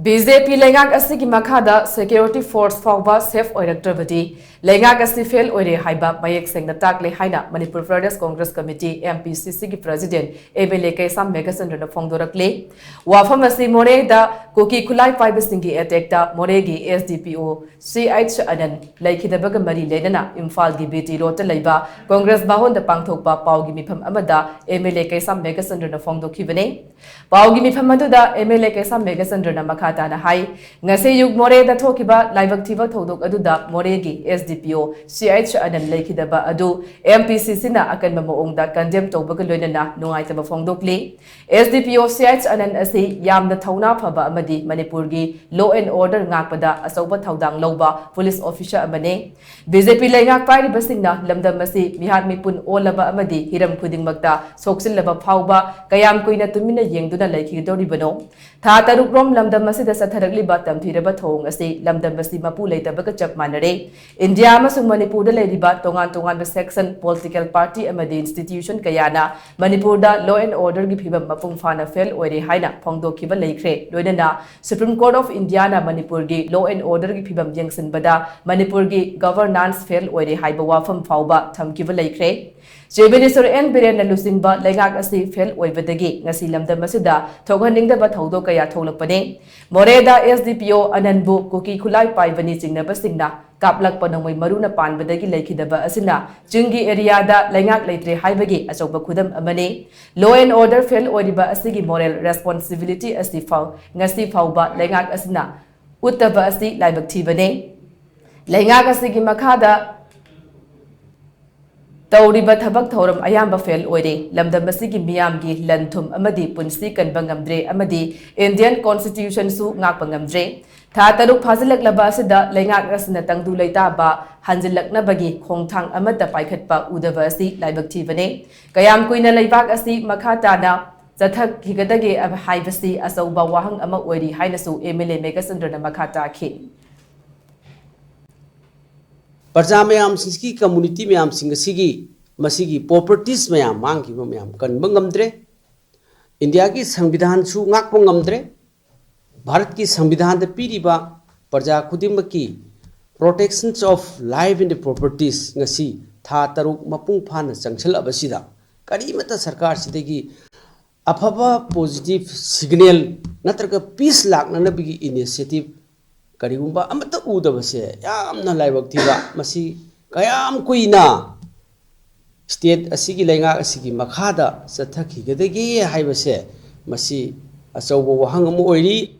Bjp Leingak Asigi Makhada security force Phaoba safe Oiraktribasi Leingak Asi fail Oire HAIBA MAYEK SHENGNA TAKLE HAINA Manipur PRADESH Congress Committee MPCC President KEISHAM MEGHACHANDRA PHONGDORAKLI Wafamasi More da Koki Kulai Phaoba Singi attack da Moregi SDPO CH Anan Laikidabaga Mari Lenana Imphal Gi BT Rota Laiba Congress Bahon the Pangthokpa Paugi Mipam Amada KEISHAM MEGHACHANDRA Phongdokibane Paugi Mipamada KEISHAM MEGHACHANDRA Makhada hai ngase yug more da thokiba laibak thiba thodok aduda moregi SDPO CH anan lekhidaba adu MPCC na akan mamoong da condemn tobaga loinana nungaitaba phongdokli SDPO CH anan asi yamna thauna phaba amadi Manipur gi law and order ngakpada asoba thaudang loba police officer amane Bjp Leingak Asigi lamdam asi mihar mipun olaba amadi hiram khuding magta soksil laba Phaoba kayam kuina tumina yengduna lekhidoribano tha taruk rom lamdam Masida Satharakli Batam Tiraba Thong Asi Lamdam Basi Mapu later Bakachak Manare India Masung Manipur the Lady Bat Tongan section political party amadi institution Kayana Manipur da law and order Gipiba Mapung Fana fell Oire HAINA Phongdo Kiba Laikre Loinana Supreme Court of Indiana Manipur gi law and order Gipibam Jengsen Bada Manipur gi governance fell Oire HAIBA Wafam Phaoba Tham Kiba Laikre Jebenisor and Biren Lusingba Leingak Asi fell Oivadagi Nasi Lamdam Masida Toganing the Bathodo Kaya Tolapane Moreda SDPO Ananbu Koki Kulai Paivani Singna Basingna Kaplak Panamoi Maruna Pan Badagi Lakidaba Asina Jungi area da Leingak Laitre Haibagi Asoba Kudam Amane Law and order fell Oiriba Asigi moral responsibility as the Ngasi Phaoba Leingak Asina Uttaba Asi Laibak Tibane Leingak Asigi Makhada Tauriba Tabak Thorum Ayamba fell Oire, Lamdam Asigi Miamgi, Lantum Amadi, Punsi Kan Bangamdre, Amadi, Indian Constitution Su Ngapangamdre, Tataruk Pazilak Labasida, Leingak Asina Tangdu Laitaba, Hanzilak Nabagi, Hongtang Amata Paikatpa, Udavasi, Laibak Tivane, Kayam Kuina Laibak Asi, Makatana, Zatak Higadagi of HAIBA Asoba Wahang Ama Oiri, Hainasu, Emile Meghachandra Makhada King. Parja mayam sinski community mayam singasigi masigi properties mayam mangi mayam kan bangamdre India ki संविधान su ngak bangamdre Bharat ki संविधान de piriba parja khudimaki protections of life and properties ngasi tha taruk mapung phana changchal abasida karimata sarkar sidagi afaba positive signal natraga peace lakna nabigi initiative Karigumba amata udabase yamna laibak thiba masi kayam kuina state asigi Leingak Asigi Makhada sathaki gadagi haibase masi asobo wahang amu oiri